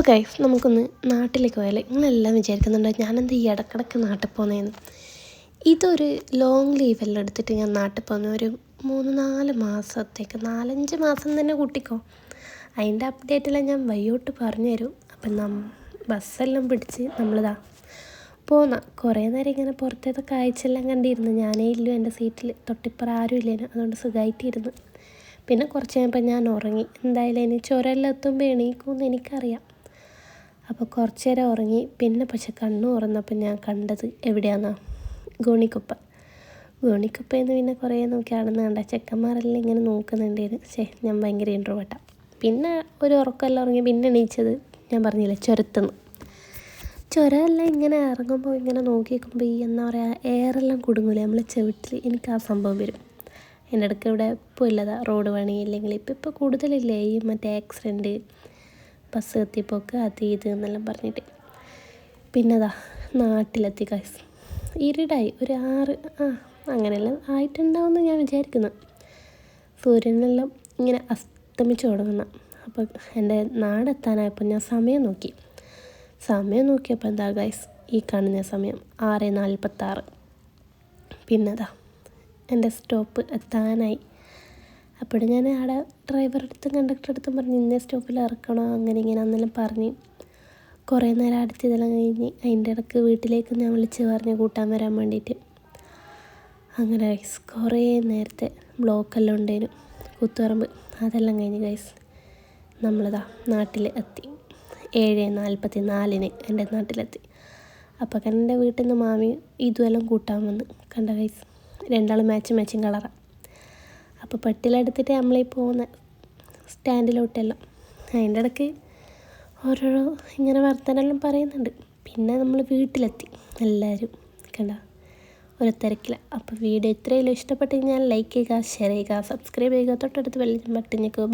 അപ്പോൾ ഗൈസ് നമുക്കൊന്ന് നാട്ടിലേക്ക് പോയാലേ. നിങ്ങളെല്ലാം വിചാരിക്കുന്നുണ്ടോ ഞാനെന്താ ഈ ഇടക്കിടക്ക് നാട്ടിൽ പോകുന്നതെന്ന്. ഇതൊരു ലോങ് ലീവെല്ലാം എടുത്തിട്ട് ഞാൻ നാട്ടിൽ പോകുന്ന ഒരു 3-4 മാസത്തേക്ക് 4-5 മാസം തന്നെ കൂട്ടിക്കോ. അതിൻ്റെ അപ്ഡേറ്റെല്ലാം ഞാൻ വയ്യോട്ട് പറഞ്ഞു തരും. അപ്പം ബസ്സെല്ലാം പിടിച്ച് നമ്മളിതാ പോന്ന കുറേ നേരം ഇങ്ങനെ പുറത്തേത്തെ കാഴ്ചയെല്ലാം കണ്ടിരുന്നു. ഞാനേ ഇല്ലു എൻ്റെ സീറ്റിൽ, തൊട്ടിപ്പുറം ആരും ഇല്ലേനു, അതുകൊണ്ട് സുഖമായിട്ടിരുന്നു. പിന്നെ കുറച്ച് കഴിയുമ്പോൾ ഞാൻ ഉറങ്ങി. എന്തായാലും ഇനി ചുരമെല്ലാം എത്തുമ്പോൾ എണീക്കുമെന്ന് എനിക്കറിയാം. അപ്പോൾ കുറച്ച് നേരം ഉറങ്ങി. പിന്നെ പക്ഷെ കണ്ണു തുറന്നപ്പോൾ ഞാൻ കണ്ടത് എവിടെയാണെന്നാ, ഗോണിക്കുപ്പയെന്ന് പിന്നെ കുറേ നോക്കി ആടുന്ന കണ്ട ചെക്കന്മാരെല്ലാം ഇങ്ങനെ നോക്കുന്നുണ്ടായിരുന്നു. ഞാൻ ഭയങ്കര ഇൻട്രോവേർട്ടാണ്. പിന്നെ ഒരു ഉറക്കമെല്ലാം ഉറങ്ങി. പിന്നെ എണീച്ചത് ഞാൻ പറഞ്ഞില്ലേ ചുരമെല്ലാം ഇങ്ങനെ ഇറങ്ങുമ്പോൾ ഇങ്ങനെ നോക്കി നിൽക്കുമ്പോൾ ഈ എന്താ പറയുക എയറെല്ലാം കുടുങ്ങില്ലേ നമ്മളെ ചെവിട്ടിൽ. എനിക്ക് ആ സംഭവം വരും. എൻ്റെ ഇടയ്ക്ക് ഇവിടെ ഇപ്പോൾ ഇല്ലതാ റോഡ് പണി, ഇല്ലെങ്കിൽ ഇപ്പോൾ കൂടുതലില്ലേ ഈ മറ്റേ ആക്സിഡൻറ്റ്, ബസ് എത്തിപ്പോക്ക്, അത് ഇത് എന്നെല്ലാം പറഞ്ഞിട്ട്. പിന്നെ നാട്ടിലെത്തി ഗൈസ്. ഇരുടായി ഒരു 6 അങ്ങനെയെല്ലാം ആയിട്ടുണ്ടാവുമെന്ന് ഞാൻ വിചാരിക്കുന്നു. സൂര്യനെല്ലാം ഇങ്ങനെ അസ്തമിച്ച് തുടങ്ങുന്ന. അപ്പോൾ എൻ്റെ നാടെത്താനായപ്പോൾ ഞാൻ സമയം നോക്കിയപ്പോൾ എന്താ ഗൈസ്, ഈ കാണുന്ന സമയം 6:46. പിന്നെ എൻ്റെ സ്റ്റോപ്പ് എത്താനായി. അപ്പോൾ ഞാൻ അവിടെ ഡ്രൈവറുടെ അടുത്തും കണ്ടക്ടറുടെ അടുത്തും പറഞ്ഞ് ഇന്ന സ്റ്റോപ്പിൽ ഇറക്കണോ അങ്ങനെ ഇങ്ങനെ എന്നെല്ലാം പറഞ്ഞ് കുറേ നേരം അടുത്തതെല്ലാം കഴിഞ്ഞ് അതിൻ്റെ ഇടയ്ക്ക് വീട്ടിലേക്ക് ഞാൻ വിളിച്ച് പറഞ്ഞ് കൂട്ടാൻ വരാൻ വേണ്ടിയിട്ട്. അങ്ങനെ ഗൈസ് കുറേ നേരത്തെ ബ്ലോക്കെല്ലാം ഉണ്ടായിരുന്നു, കൂത്തുപറമ്പ്. അതെല്ലാം കഴിഞ്ഞ് ഗൈസ് നാട്ടിൽ എത്തി. 7:44 എൻ്റെ നാട്ടിലെത്തി. അപ്പോൾ എൻ്റെ വീട്ടിൽ നിന്ന് മാമി ഇതുമെല്ലാം കൂട്ടാൻ വന്ന്. കണ്ട ഗൈസ്, രണ്ടാളും മാച്ചിങ് കളറാണ്. അപ്പോൾ പെട്ടിയിലെടുത്തിട്ട് നമ്മളീ പോകുന്ന സ്റ്റാൻഡിലോട്ടെല്ലാം അതിൻ്റെ ഇടയ്ക്ക് ഓരോരോ ഇങ്ങനെ വർത്തമാനമെല്ലാം പറയുന്നുണ്ട്. പിന്നെ നമ്മൾ വീട്ടിലെത്തി. എല്ലാവരും കണ്ട ഒരു തിരക്കില്ല. അപ്പോൾ വീഡിയോ ഇത്രയെല്ലാം ഇഷ്ടപ്പെട്ടെങ്കിൽ ഞാൻ ലൈക്ക് ചെയ്യുക, ഷെയർ ചെയ്യുക, സബ്സ്ക്രൈബ് ചെയ്യുക, തൊട്ടടുത്ത് ബെൽ ബട്ടൺ ഞെക്കുക.